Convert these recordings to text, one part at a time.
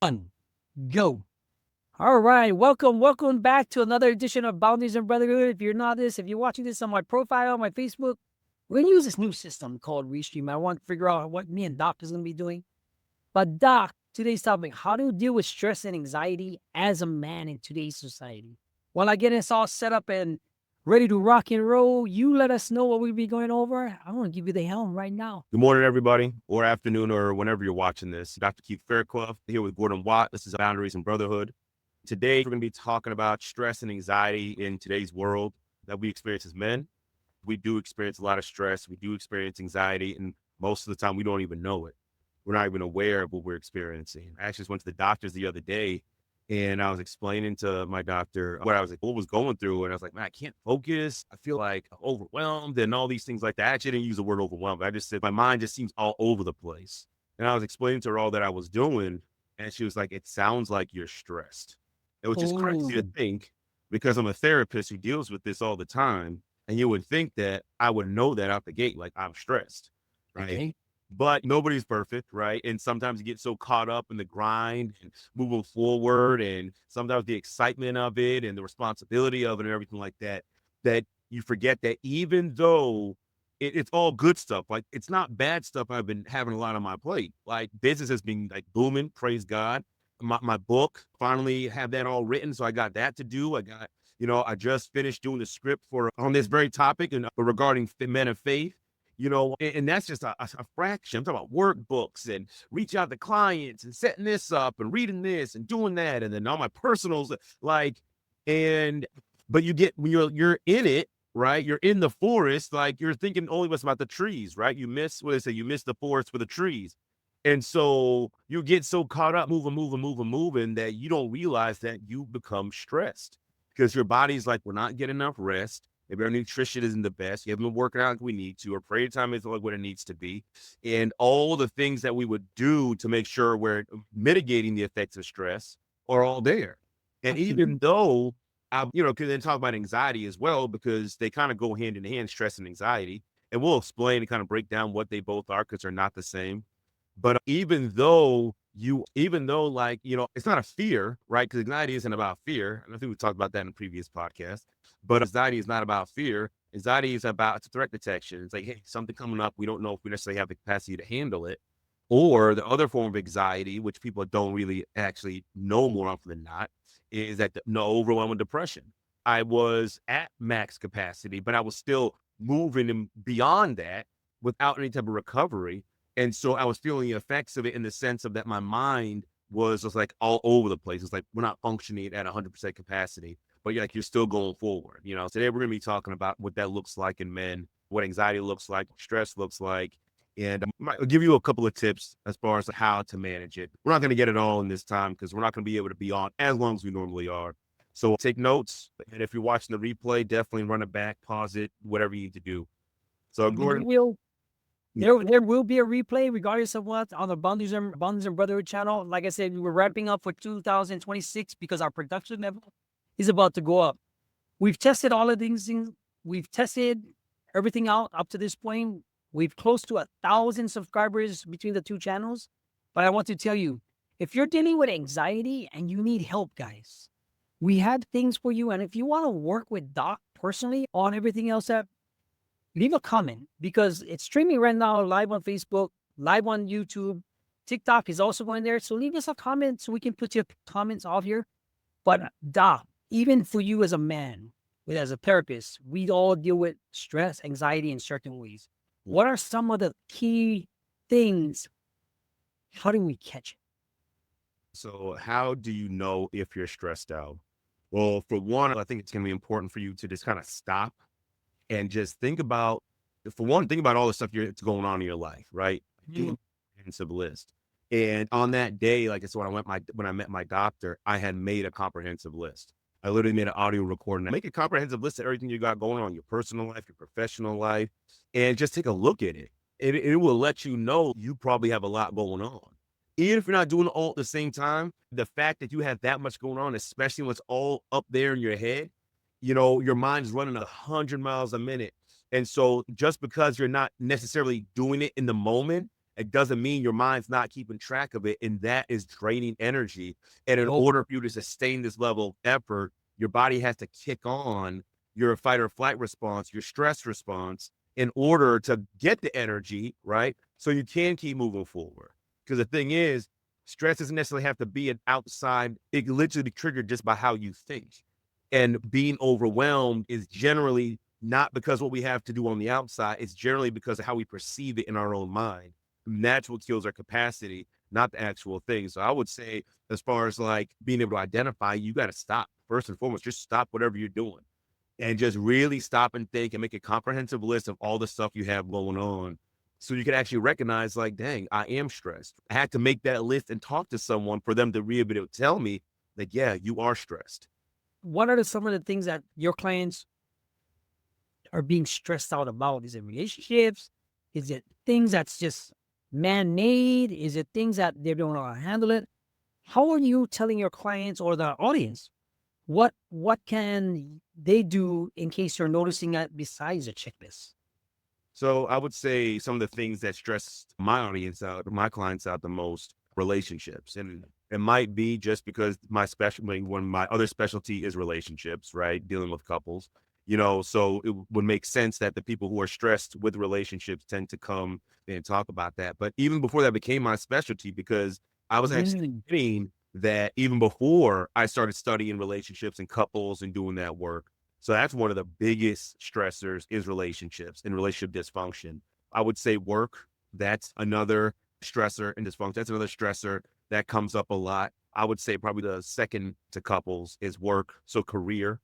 One, go. All right, welcome back to another edition of Boundaries and Brotherhood. If you're watching this on my profile on my Facebook, we're gonna use this new system called Restream. I want to figure out what me and Doc is gonna be doing. But Doc, today's topic: how to deal with stress and anxiety as a man in today's society. While I get us all set up and ready to rock and roll, you let us know what we'll be going over. I want to give you the helm right now. Good morning, everybody, or afternoon, or whenever you're watching this. Dr. Keith Fairclough here with Gordon Wat. This is Boundaries and Brotherhood. Today, we're going to be talking about stress and anxiety in today's world that we experience as men. We do experience a lot of stress. We do experience anxiety, and most of the time, we don't even know it. We're not even aware of what we're experiencing. I actually just went to the doctor's the other day, and I was explaining to my doctor what was going through. And I was like, man, I can't focus. I feel like overwhelmed and all these things like that. I actually didn't use the word overwhelmed. I just said my mind just seems all over the place. And I was explaining to her all that I was doing. And she was like, it sounds like you're stressed. It was just crazy to think, because I'm a therapist who deals with this all the time. And you would think that I would know that out the gate, like I'm stressed, right? Okay. But nobody's perfect, right? And sometimes you get so caught up in the grind and moving forward, and sometimes the excitement of it and the responsibility of it and everything like that, that you forget that even though it's all good stuff, like it's not bad stuff. I've been having a lot on my plate. Like business has been like booming, praise God. My book, finally have that all written. So I got that to do. I just finished doing the script on this very topic and regarding men of faith. And that's just a fraction. I'm talking about workbooks and reach out to clients and setting this up and reading this and doing that. And then all my personals, but you get, when you're in it, right? You're in the forest, like you're thinking only what's about the trees, right? You miss the forest for the trees. And so you get so caught up moving that you don't realize that you become stressed because your body's like, we're not getting enough rest. Maybe our nutrition isn't the best. You haven't been working out like we need to. Our prayer time isn't like what it needs to be. And all the things that we would do to make sure we're mitigating the effects of stress are all there. And even though can then talk about anxiety as well, because they kind of go hand in hand, stress and anxiety. And we'll explain and kind of break down what they both are, because they're not the same. But it's not a fear, right? Because anxiety isn't about fear. And I think we talked about that in a previous podcast. But anxiety is not about fear. Anxiety is about threat detection. It's like, hey, something coming up. We don't know if we necessarily have the capacity to handle it. Or the other form of anxiety, which people don't really actually know more often than not, is that no overwhelming depression. I was at max capacity, but I was still moving beyond that without any type of recovery. And so I was feeling the effects of it in the sense of that my mind was just like all over the place. It's like we're not functioning at 100% capacity, but you're still going forward. Today we're going to be talking about what that looks like in men, what anxiety looks like, what stress looks like. And I'll give you a couple of tips as far as how to manage it. We're not going to get it all in this time because we're not going to be able to be on as long as we normally are. So take notes. And if you're watching the replay, definitely run it back, pause it, whatever you need to do. So Gordon. There will be a replay regardless of what on the Boundaries and Brotherhood channel. Like I said, we're ramping up for 2026 because our production level is about to go up. We've tested all of these things. We've tested everything out up to this point. We've close to 1,000 subscribers between the two channels. But I want to tell you, if you're dealing with anxiety and you need help, guys, we have things for you. And if you want to work with Doc personally on everything else, that leave a comment, because it's streaming right now live on Facebook, live on YouTube. TikTok is also going there. So leave us a comment so we can put your comments off here. But Doc, even for you as a man, as a therapist, we all deal with stress, anxiety in certain ways. What are some of the key things? How do we catch it? So how do you know if you're stressed out? Well, for one, I think it's going to be important for you to just kind of stop and just think about all the stuff that's going on in your life, right? Do a comprehensive list. And on that day, like I said, when I met my doctor, I had made a comprehensive list. I literally made an audio recording. Make a comprehensive list of everything you got going on, your personal life, your professional life, and just take a look at it. It will let you know you probably have a lot going on. Even if you're not doing it all at the same time, the fact that you have that much going on, especially when it's all up there in your head, your mind's running 100 miles a minute. And so just because you're not necessarily doing it in the moment It doesn't mean your mind's not keeping track of it. And that is draining energy. And in Oh, order for you to sustain this level of effort, your body has to kick on your fight or flight response, your stress response, in order to get the energy, right? So you can keep moving forward. Because the thing is, stress doesn't necessarily have to be an outside, it can literally be triggered just by how you think. And being overwhelmed is generally not because what we have to do on the outside, it's generally because of how we perceive it in our own mind. And that's what kills our capacity, not the actual thing. So I would say, as far as like being able to identify, you got to stop. First and foremost, just stop whatever you're doing and just really stop and think and make a comprehensive list of all the stuff you have going on. So you can actually recognize, like, dang, I am stressed. I had to make that list and talk to someone for them to be able to tell me that, yeah, you are stressed. what are some of the things that your clients are being stressed out about? Is it relationships? Is it things that's just man-made? Is it things that they don't know how to handle it? How are you telling your clients or the audience what can they do in case you're noticing that besides a checklist? So I would say some of the things that stress my audience out, my clients out the most, relationships. And it might be just because my specialty, when my other specialty is relationships, right? Dealing with couples, so it would make sense that the people who are stressed with relationships tend to come and talk about that. But even before that became my specialty, because I was actually Mm, getting that even before I started studying relationships and couples and doing that work. So that's one of the biggest stressors is relationships and relationship dysfunction. I would say work, that's another stressor and dysfunction. That's another stressor that comes up a lot. I would say probably the second to couples is work. So career.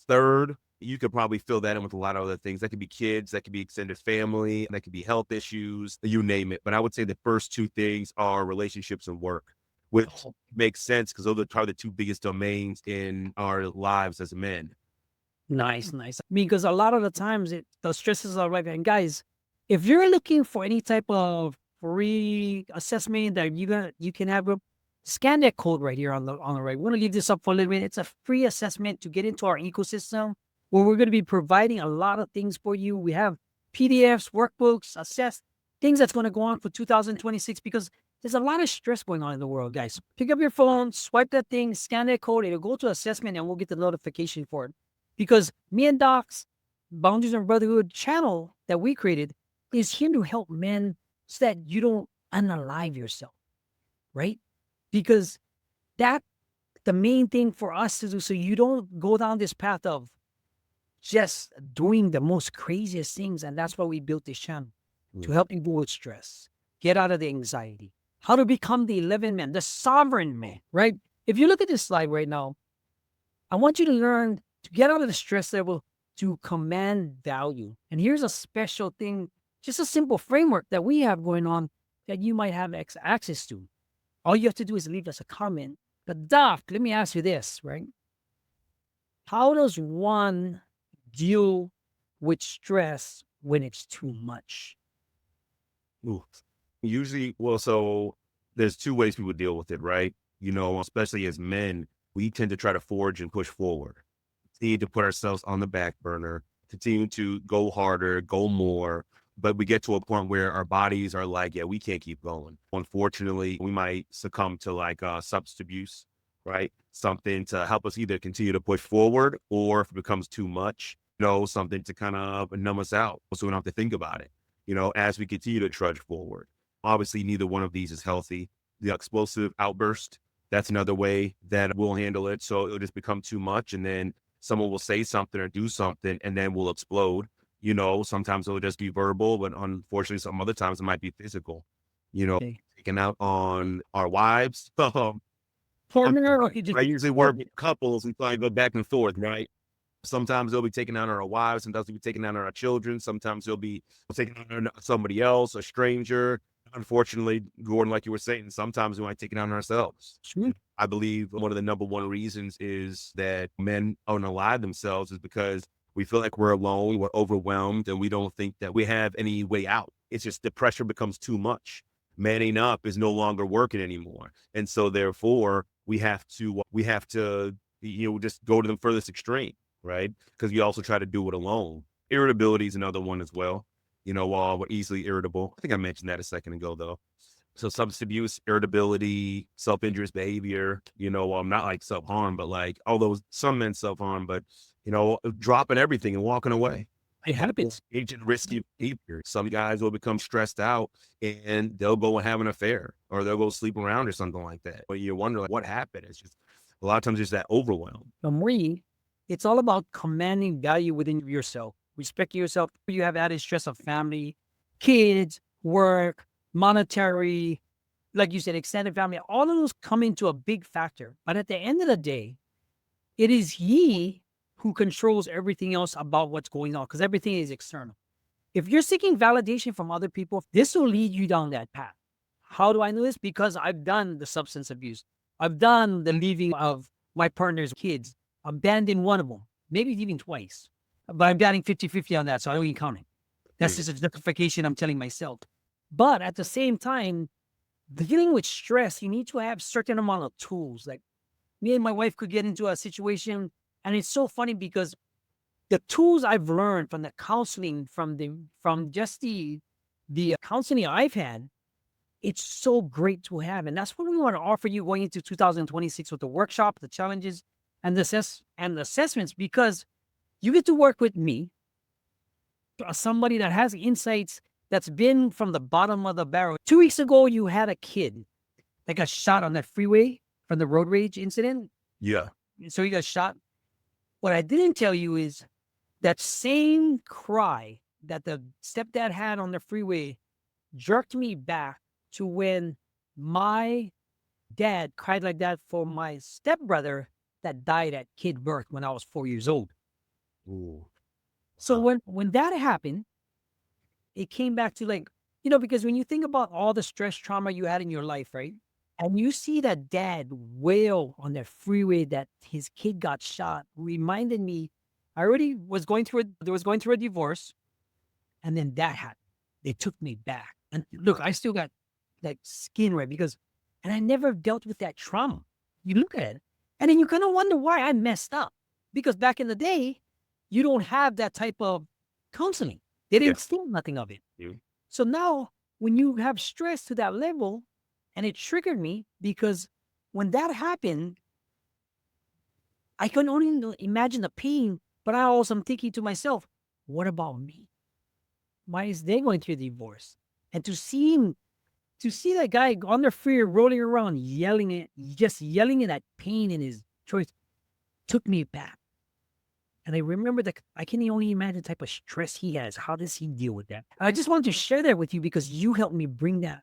Third, you could probably fill that in with a lot of other things. That could be kids, that could be extended family, that could be health issues, you name it. But I would say the first two things are relationships and work, which oh, makes sense because those are probably the two biggest domains in our lives as men. nice, nice. Because a lot of the times the stresses are right. And guys, if you're looking for any type of free assessment that you can have, scan that code right here on the right. We're gonna leave this up for a little bit. It's a free assessment to get into our ecosystem where we're gonna be providing a lot of things for you. We have PDFs, workbooks, assess things that's gonna go on for 2026 because there's a lot of stress going on in the world, guys. Pick up your phone, swipe that thing, scan that code, it'll go to assessment, and we'll get the notification for it. Because me and Doc's Boundaries and Brotherhood channel that we created is here to help men so that you don't unalive yourself, right? Because that the main thing for us to do so you don't go down this path of just doing the most craziest things. And that's why we built this channel to Mm. help people with stress, get out of the anxiety, how to become the 11 man, the sovereign man, right? If you look at this slide right now, I want you to learn to get out of the stress level to command value. And here's a special thing, just a simple framework that we have going on that you might have access to. All you have to do is leave us a comment. But Doc, let me ask you this, right? How does one deal with stress when it's too much? Ooh. Usually, well, so there's two ways people deal with it, right? Especially as men, we tend to try to forge and push forward, need to put ourselves on the back burner, continue to go harder, go more. But we get to a point where our bodies are like, yeah, we can't keep going. Unfortunately, we might succumb to like substance abuse, right? Something to help us either continue to push forward or if it becomes too much, something to kind of numb us out so we don't have to think about it, as we continue to trudge forward. Obviously, neither one of these is healthy. The explosive outburst, that's another way that we'll handle it. So it'll just become too much. And then someone will say something or do something and then we'll explode. Sometimes it'll just be verbal, but unfortunately, some other times it might be physical, Okay. taking out on our wives. Partner, or you I just usually work with couples. We probably go back and forth, right? Sometimes they'll be taking out on our wives, sometimes they'll be taking out on our children, sometimes they'll be taking out on somebody else, a stranger. Unfortunately, Gordon, like you were saying, sometimes we might take it on ourselves. Sure. I believe one of the number one reasons is that men unalive themselves is because we feel like we're alone, we're overwhelmed, and we don't think that we have any way out. It's just the pressure becomes too much. Manning up is no longer working anymore. And so therefore we have to, just go to the furthest extreme, right? Because you also try to do it alone. Irritability is another one as well. we're easily irritable. I think I mentioned that a second ago, though. So substance abuse, irritability, self-injurious behavior, not like self-harm, but like, although some men self-harm, but, dropping everything and walking away. It happens. Agent risky behavior. Some guys will become stressed out and they'll go and have an affair, or they'll go sleep around or something like that. But you wonder, like, what happened? It's just a lot of times it's that overwhelm. For me, it's all about commanding value within yourself, respecting yourself. You have added stress of family, kids, work, monetary, like you said, extended family. All of those come into a big factor. But at the end of the day, it is ye who controls everything else about what's going on, because everything is external. If you're seeking validation from other people, this will lead you down that path. How do I know this? Because I've done the substance abuse. I've done the leaving of my partner's kids, abandoned one of them, maybe even twice. But I'm batting 50-50 on that, so I don't even count it. That's just a justification I'm telling myself. But at the same time, dealing with stress, you need to have certain amount of tools. Like me and my wife could get into a situation, and it's so funny because the tools I've learned from the counseling, from just the counseling I've had, it's so great to have. And that's what we want to offer you going into 2026 with the workshop, the challenges, and the assessments, because you get to work with me, somebody that has insights, that's been from the bottom of the barrel. 2 weeks ago, you had a kid that got shot on that freeway from the road rage incident. Yeah. So he got shot. What I didn't tell you is that same cry that the stepdad had on the freeway jerked me back to when my dad cried like that for my stepbrother that died at kid birth when I was 4 years old. Ooh. So when that happened, it came back to, like, because when you think about all the stress trauma you had in your life, right? And you see that dad wail on that freeway that his kid got shot, reminded me, I already was going through a divorce, and then that happened. They took me back. And look, I still got that skin right and I never dealt with that trauma. You look at it, and then you kind of wonder why I messed up. Because back in the day, you don't have that type of counseling. They didn't steal nothing of it. Yeah. So now when you have stress to that level, and it triggered me because when that happened, I can only imagine the pain, but I also am thinking to myself, what about me? Why is they going through the divorce? And to see that guy on the freeway rolling around, yelling at that pain in his choice, took me back. And I remember that I can only imagine the type of stress he has. How does he deal with that? I just wanted to share that with you because you helped me bring that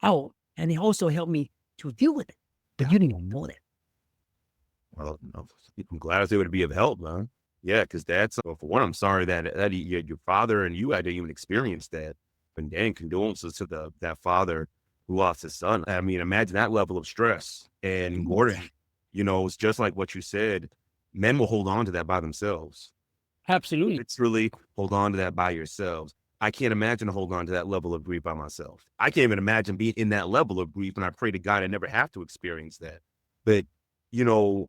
out. And it also helped me to deal with it. But you didn't even know that. Well, I'm glad I was able to be of help, man. Yeah, because for one, I'm sorry that your father and you had to even experience that. And condolences to that father who lost his son. I mean, imagine that level of stress. And Gordon, it's just like what you said. Men will hold on to that by themselves. Absolutely. It's really hold on to that by yourselves. I can't imagine to hold on to that level of grief by myself. I can't even imagine being in that level of grief, and I pray to God I never have to experience that. But, no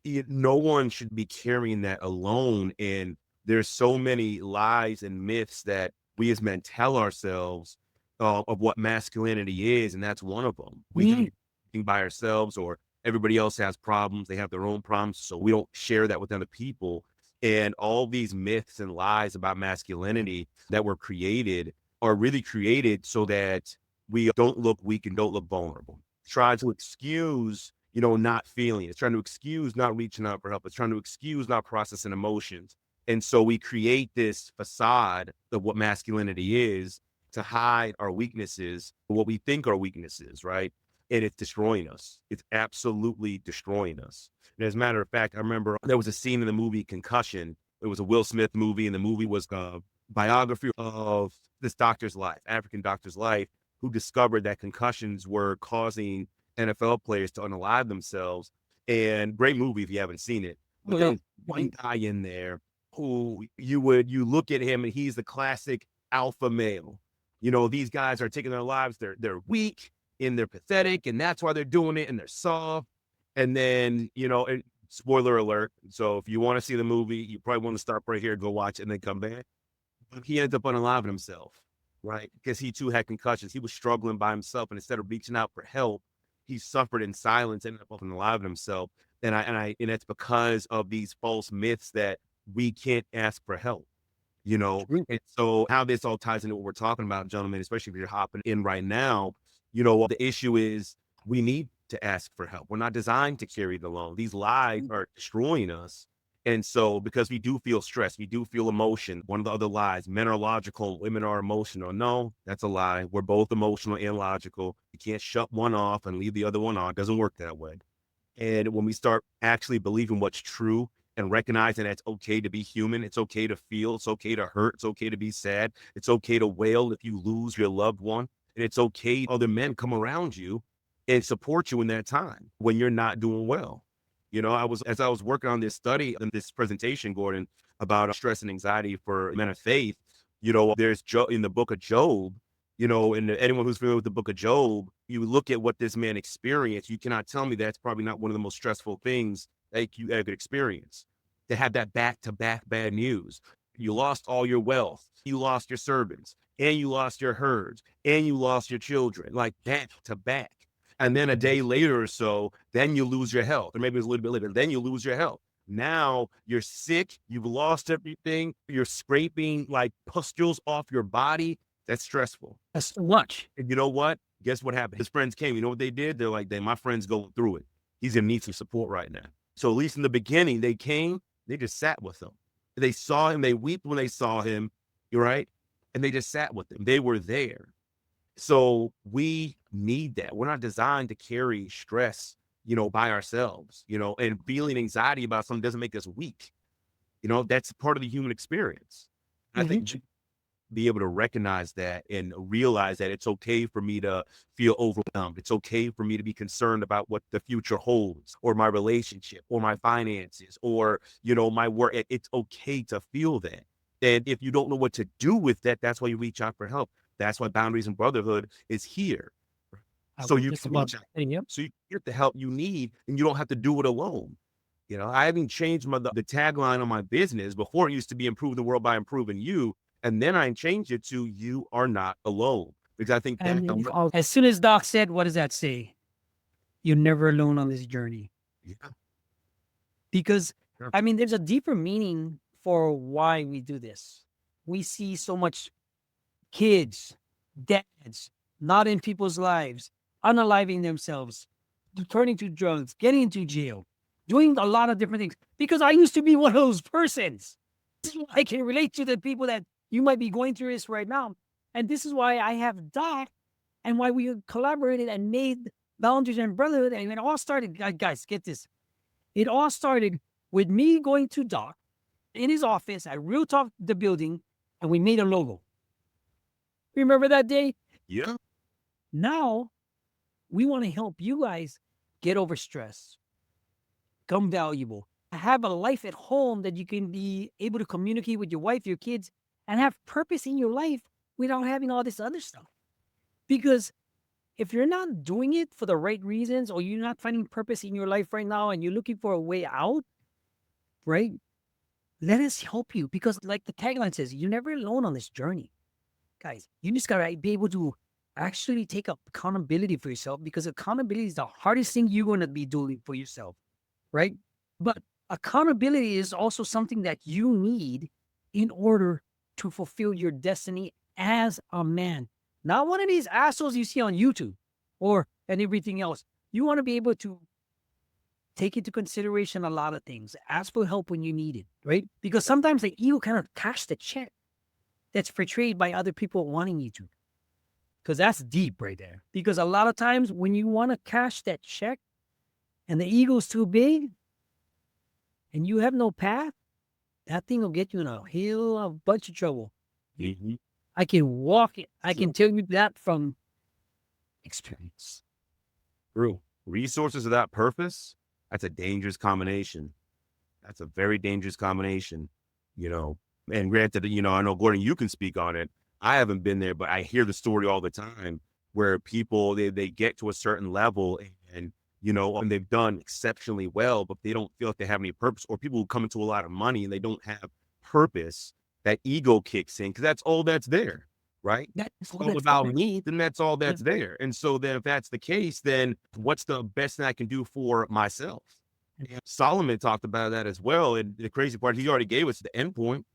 one should be carrying that alone. And there's so many lies and myths that we as men tell ourselves of what masculinity is, and that's one of them. We should be by ourselves, or everybody else has problems. They have their own problems, so we don't share that with other people. And all these myths and lies about masculinity that were created are really created so that we don't look weak and don't look vulnerable. Try to excuse, not feeling. It's trying to excuse not reaching out for help. It's trying to excuse not processing emotions. And so we create this facade of what masculinity is to hide our weaknesses, what we think are weaknesses, right? And it's destroying us. It's absolutely destroying us. And as a matter of fact, I remember there was a scene in the movie Concussion. It was a Will Smith movie, and the movie was a biography of this doctor's life, African doctor's life, who discovered that concussions were causing NFL players to unalive themselves. And great movie if you haven't seen it. But then one guy in there who you look at him and he's the classic alpha male. These guys are taking their lives. They're weak and they're pathetic, and that's why they're doing it, and they're soft. And then, and spoiler alert. So if you want to see the movie, you probably want to start right here, go watch it, and then come back. But he ended up unaliving himself, right? Because he too had concussions. He was struggling by himself. And instead of reaching out for help, he suffered in silence, ended up unaliving himself. And that's because of these false myths that we can't ask for help, you know? True. And so how this all ties into what we're talking about, gentlemen, especially if you're hopping in right now, the issue is we need to ask for help. We're not designed to carry it alone. These lies are destroying us. And so, because we do feel stress, we do feel emotion. One of the other lies, men are logical, women are emotional. No, that's a lie. We're both emotional and logical. You can't shut one off and leave the other one on. It doesn't work that way. And when we start actually believing what's true and recognizing that it's okay to be human, it's okay to feel, it's okay to hurt, it's okay to be sad, it's okay to wail if you lose your loved one, and it's okay other men come around you and support you in that time when you're not doing well. As I was working on this study and this presentation, Gordon, about stress and anxiety for men of faith, there's in the book of Job, and anyone who's familiar with the book of Job, you look at what this man experienced, you cannot tell me that's probably not one of the most stressful things that you ever could experience. To have that back-to-back bad news. You lost all your wealth, you lost your servants, and you lost your herds, and you lost your children, like back to back. And then a day later or so, then you lose your health, or maybe it was a little bit later, then you lose your health. Now you're sick, you've lost everything, you're scraping like pustules off your body. That's stressful. That's too much. And you know what? Guess what happened? His friends came. You know what they did? They're like, my friend's going through it. He's going to need some support right now. So at least in the beginning, they came, they just sat with him. They saw him, they wept when they saw him, right? And they just sat with him. They were there. So we need that. We're not designed to carry stress, by ourselves, and feeling anxiety about something doesn't make us weak. That's part of the human experience. I think be able to recognize that and realize that it's okay for me to feel overwhelmed. It's okay for me to be concerned about what the future holds, or my relationship, or my finances, or, my work. It's okay to feel that. And if you don't know what to do with that, that's why you reach out for help. That's why Boundaries and Brotherhood is here. So you can reach out. So you get the help you need, and you don't have to do it alone. I haven't changed the tagline on my business. Before it used to be improve the world by improving you. And then I changed it to you are not alone, because I think that as soon as Doc said, what does that say? You're never alone on this journey. Yeah. Because there's a deeper meaning for why we do this. We see so much kids, dads, not in people's lives, unaliving themselves, turning to drugs, getting into jail, doing a lot of different things. Because I used to be one of those persons. I can relate to the people that you might be going through this right now. And this is why I have Doc, and why we collaborated and made Boundaries and Brotherhood. And it all started, guys, get this. It all started with me going to Doc in his office at Real Talk, the building, and we made a logo. Remember that day? Yeah. Now, we want to help you guys get over stress, become valuable, have a life at home that you can be able to communicate with your wife, your kids, and have purpose in your life without having all this other stuff. Because if you're not doing it for the right reasons, or you're not finding purpose in your life right now and you're looking for a way out, right? Let us help you. Because like the tagline says, you're never alone on this journey. Guys, you just gotta be able to actually take accountability for yourself, because accountability is the hardest thing you're going to be doing for yourself, right? But accountability is also something that you need in order to fulfill your destiny as a man. Not one of these assholes you see on YouTube and everything else. You want to be able to take into consideration a lot of things. Ask for help when you need it, right? Because sometimes the ego kind of cash the check that's portrayed by other people wanting you to. Because that's deep right there. Because a lot of times when you want to cash that check and the ego's too big and you have no path, that thing will get you in a bunch of trouble. Mm-hmm. I can walk it. I can tell you that from experience. True. Resources without purpose, that's a dangerous combination. That's a very dangerous combination, And granted, I know, Gordon, you can speak on it. I haven't been there, but I hear the story all the time where people, they get to a certain level and they've done exceptionally well, but they don't feel like they have any purpose. Or people who come into a lot of money and they don't have purpose, that ego kicks in because that's all that's there, right? That's It's all all that's about there. me, then that's all Yeah. that's there. And so then if that's the case, then what's the best thing I can do for myself? And Solomon talked about that as well. And the crazy part, he already gave us the end point.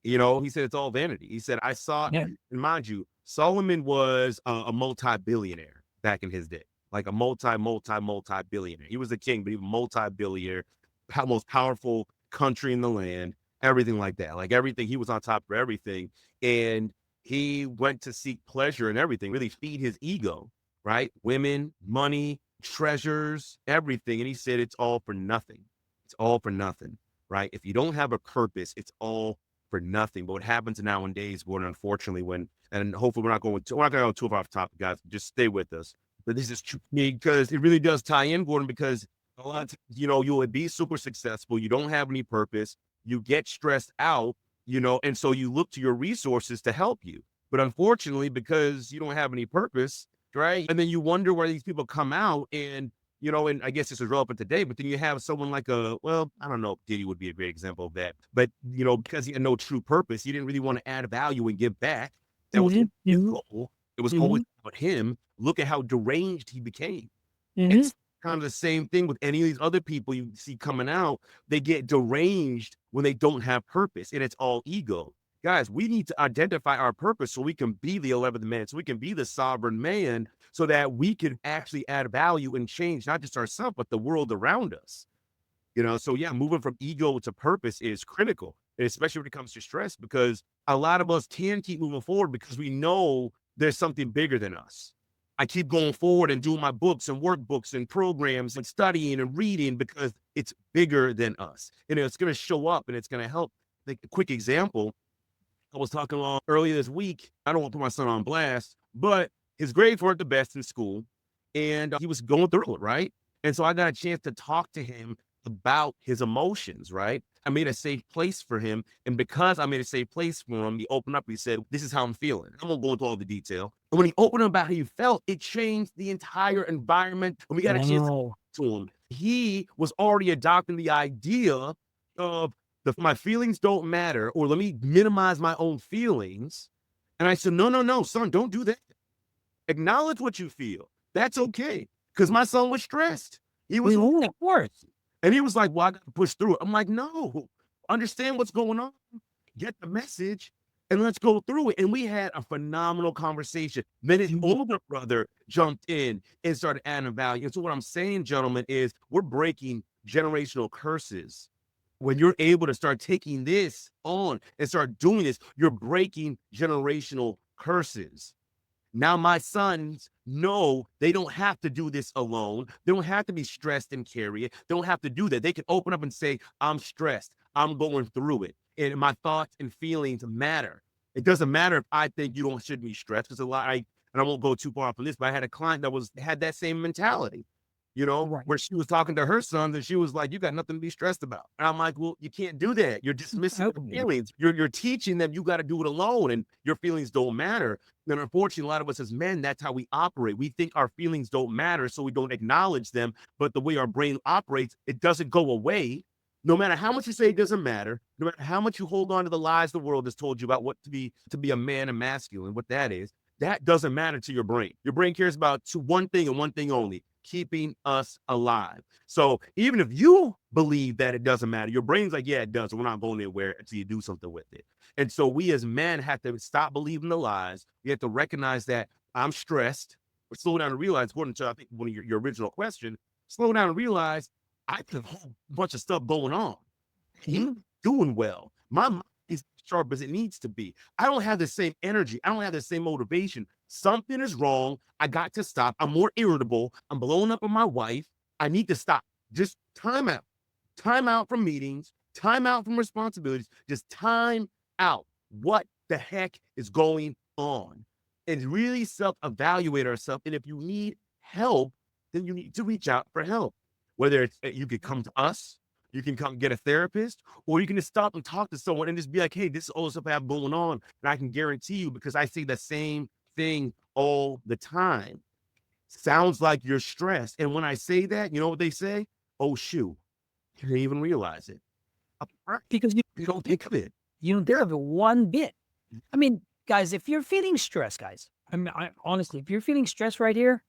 He said it's all vanity. He said, I saw, Yeah. and mind you, Solomon was a multi-billionaire back in his day, like a multi-billionaire. He was a king, but he was a multi-billionaire, most powerful country in the land, everything like that. Like everything, he was on top of everything. And he went to seek pleasure and everything, really feed his ego, right? Women, money, treasures, everything. And he said, it's all for nothing. It's all for nothing, right? If you don't have a purpose, it's all for nothing. But what happens nowadays, Gordon, unfortunately, and hopefully we're not going to go too far off topic, guys. Just stay with us. But this is true because it really does tie in, Gordon, because a lot of times, you would be super successful. You don't have any purpose. You get stressed out, and so you look to your resources to help you. But unfortunately, because you don't have any purpose, right? And then you wonder where these people come out and I guess this is relevant today, but then you have someone like I don't know if Diddy would be a great example of that, but because he had no true purpose, he didn't really want to add value and give back. That was his goal. It was always about him. Look at how deranged he became. It's kind of the same thing with any of these other people you see coming out. They get deranged when they don't have purpose, and it's all ego. Guys, we need to identify our purpose so we can be the 11th man, so we can be the sovereign man, so that we can actually add value and change not just ourselves, but the world around us. So yeah, moving from ego to purpose is critical, and especially when it comes to stress, because a lot of us can keep moving forward because we know there's something bigger than us. I keep going forward and doing my books and workbooks and programs and studying and reading because it's bigger than us. And it's going to show up and it's going to help. Like a quick example, I was talking along earlier this week. I don't want to put my son on blast, but his grades weren't the best in school and he was going through it, right? And so I got a chance to talk to him about his emotions, right? I made a safe place for him. And because I made a safe place for him, he opened up. He said, this is how I'm feeling. I won't go into all the detail. And when he opened up about how he felt, it changed the entire environment. And we got a chance to talk to him. He was already adopting the idea of my feelings don't matter, or let me minimize my own feelings. And I said, no, son, don't do that. Acknowledge what you feel. That's okay. Because my son was stressed. He was, Of course. and he was like, well, I got to push through it. I'm like, no, understand what's going on. Get the message and let's go through it. And we had a phenomenal conversation. Then his older brother jumped in and started adding value. And so what I'm saying, gentlemen, is we're breaking generational curses. When you're able to start taking this on and start doing this, you're breaking generational curses. Now my sons know they don't have to do this alone. They don't have to be stressed and carry it. They don't have to do that. They can open up and say, I'm stressed. I'm going through it. And my thoughts and feelings matter. It doesn't matter if I think you shouldn't be stressed. Because and I won't go too far off on this, but I had a client that had that same mentality. Right. Where she was talking to her sons and she was like, you got nothing to be stressed about. And I'm like, well, you can't do that. You're dismissing your feelings. You're teaching them you got to do it alone and your feelings don't matter. And unfortunately, a lot of us as men, that's how we operate. We think our feelings don't matter, so we don't acknowledge them. But the way our brain operates, it doesn't go away. No matter how much you say it doesn't matter, no matter how much you hold on to the lies the world has told you about what to be a man and masculine, what that is, that doesn't matter to your brain. Your brain cares about one thing and one thing only: keeping us alive. So even if you believe that it doesn't matter, your brain's like, yeah, it does. We're not going anywhere until you do something with it. And so we as men have to stop believing the lies. We have to recognize that I'm stressed, or slow down and realize, according to I think one of your original question, slow down and realize I have a whole bunch of stuff going on. He's doing well. My mind is sharp as it needs to be. I don't have the same energy. I don't have the same motivation. Something is wrong. I got to stop. I'm more irritable. I'm blowing up on my wife. I need to stop. Just time out. Time out from meetings. Time out from responsibilities. Just time out. What the heck is going on? And really self-evaluate ourselves. And if you need help, then you need to reach out for help. Whether it's you could come to us, you can come get a therapist, or you can just stop and talk to someone and just be like, hey, this is all the stuff I have going on. And I can guarantee you, because I say the same thing all the time. Sounds like you're stressed. And when I say that, you know what they say? Oh, shoot. You didn't even realize it. Because You don't think of it. You don't have it one bit. I mean, guys, if you're feeling stressed, guys, honestly, if you're feeling stressed right here,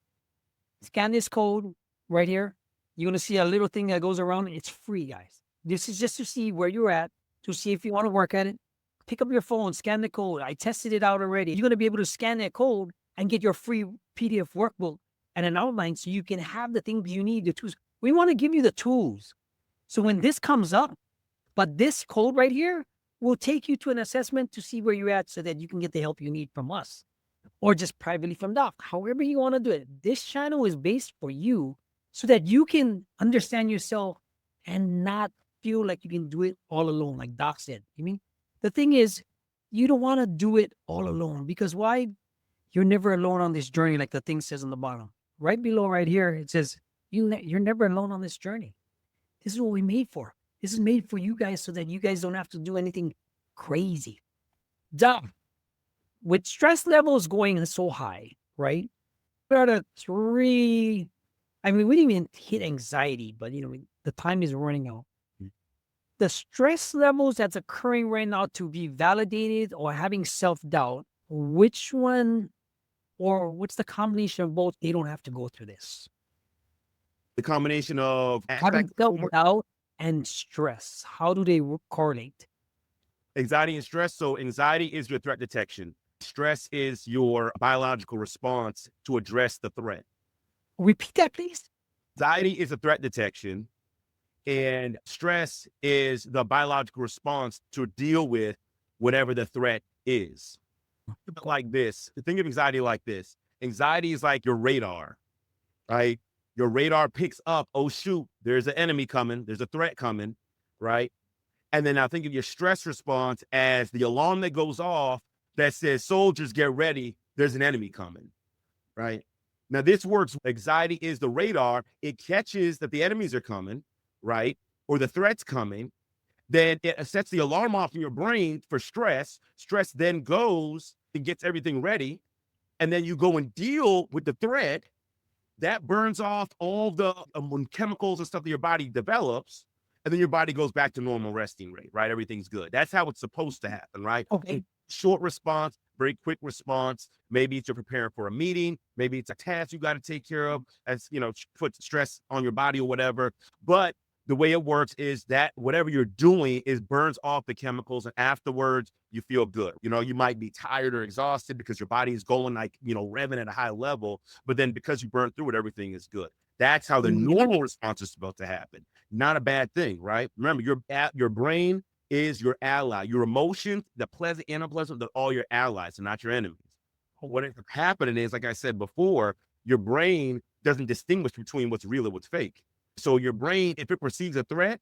scan this code right here. You're going to see a little thing that goes around. It's free, guys. This is just to see where you're at, to see if you want to work at it. Pick up your phone, scan the code. I tested it out already. You're going to be able to scan that code and get your free PDF workbook and an outline so you can have the things you need, the tools. We want to give you the tools. So when this comes up, but this code right here will take you to an assessment to see where you're at so that you can get the help you need from us or just privately from Doc, however you want to do it. This channel is based for you so that you can understand yourself and not feel like you can do it all alone, like Doc said. You mean? The thing is, you don't want to do it all alone because why? You're never alone on this journey, like the thing says on the bottom. Right below right here, it says, you're never alone on this journey. This is what we made for. This is made for you guys so that you guys don't have to do anything crazy. Dumb. With stress levels going so high, right? What are the three? I mean, we didn't even hit anxiety, but the time is running out. The stress levels that's occurring right now to be validated or having self-doubt, which one or what's the combination of both? They don't have to go through this. The combination of Having self-doubt and stress, how do they correlate? Anxiety and stress. So anxiety is your threat detection. Stress is your biological response to address the threat. Repeat that, please. Anxiety is a threat detection, and stress is the biological response to deal with whatever the threat is. Like this. Think of anxiety like this. Anxiety is like your radar, right? Your radar picks up, oh, shoot, there's an enemy coming. There's a threat coming, right? And then now think of your stress response as the alarm that goes off that says, soldiers, get ready. There's an enemy coming, right? Now, this works. Anxiety is the radar. It catches that the enemies are coming, right? Or the threat's coming. Then it sets the alarm off in your brain for stress. Stress then goes and gets everything ready. And then you go and deal with the threat. That burns off all the chemicals and stuff that your body develops. And then your body goes back to normal resting rate, right? Everything's good. That's how it's supposed to happen, right? Okay. Short response, very quick response. Maybe it's you're preparing for a meeting. Maybe it's a task you got to take care of, as put stress on your body or whatever. But the way it works is that whatever you're doing is burns off the chemicals, and afterwards you feel good. You might be tired or exhausted because your body is going revving at a high level, but then because you burn through it, everything is good. That's how the normal response is supposed to happen. Not a bad thing, right? Remember, your brain is your ally. Your emotions, the pleasant and unpleasant, they're all your allies and not your enemies. What ends up happening is, like I said before, your brain doesn't distinguish between what's real and what's fake. So your brain, if it perceives a threat,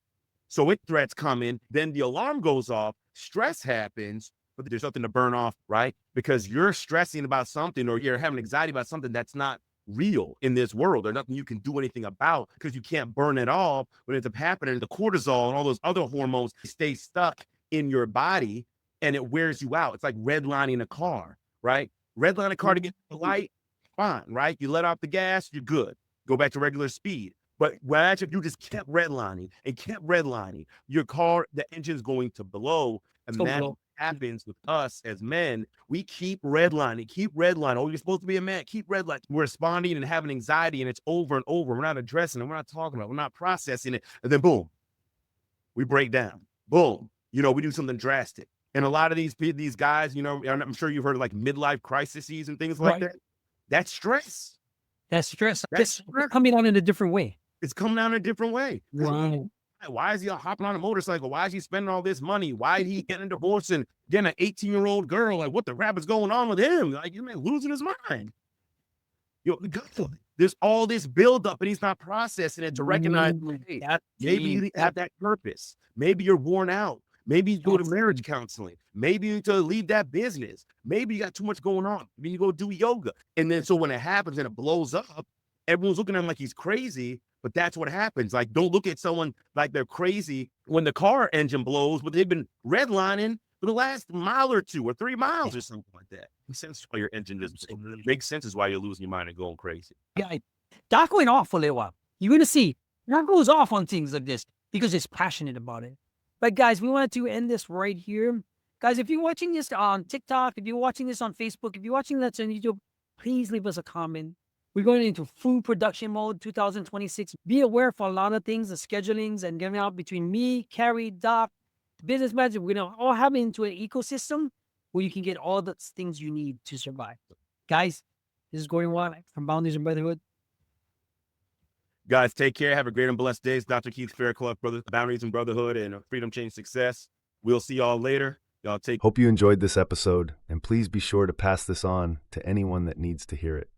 so it threats coming, then the alarm goes off, stress happens, but there's nothing to burn off, right? Because you're stressing about something or you're having anxiety about something that's not real in this world. There's nothing you can do anything about because you can't burn it off. What ends up happening, the cortisol and all those other hormones stay stuck in your body and it wears you out. It's like redlining a car, right? Redline a car to get the light, fine, right? You let off the gas, you're good. Go back to regular speed. But if you just kept redlining and kept redlining, your car, the engine's going to blow. And that's what happens with us as men. We keep redlining. Oh, you're supposed to be a man. Keep redlining. We're responding and having anxiety, and it's over and over. We're not addressing it. We're not talking about it. We're not processing it. And then boom, we break down. Boom. We do something drastic. And a lot of these guys, I'm sure you've heard of like midlife crises and things like that. That's stress. That's stress. That's coming out in a different way. It's coming out in a different way. Right. Why is he hopping on a motorcycle? Why is he spending all this money? Why is he getting a divorce and getting an 18-year-old girl? Like, what the crap is going on with him? Like, you man losing his mind. There's all this buildup and he's not processing it to recognize, hey, maybe you have that purpose. Maybe you're worn out. Maybe you go to marriage counseling. Maybe you need to leave that business. Maybe you got too much going on. Maybe you go do yoga. And then so when it happens and it blows up, everyone's looking at him like he's crazy. But that's what happens. Like, don't look at someone like they're crazy when the car engine blows, but they've been redlining for the last mile or 2 or 3 miles or something like that. Makes sense why your engine doesn't make sense is why you're losing your mind and going crazy. Yeah, Doc going off for a little while. You're going to see Doc goes off on things like this because he's passionate about it. But guys, we wanted to end this right here. Guys, if you're watching this on TikTok, if you're watching this on Facebook, if you're watching this on YouTube, please leave us a comment. We're going into full production mode 2026. Be aware for a lot of things, the schedulings and giving out between me, Carrie, Doc, business manager. We're going to all have it into an ecosystem where you can get all the things you need to survive. Guys, this is Gordon Wat from Boundaries and Brotherhood. Guys, take care. Have a great and blessed day. It's Dr. Keith Fairclough, Boundaries and Brotherhood and Freedom Change Success. We'll see y'all later. Y'all take Hope you enjoyed this episode, and please be sure to pass this on to anyone that needs to hear it.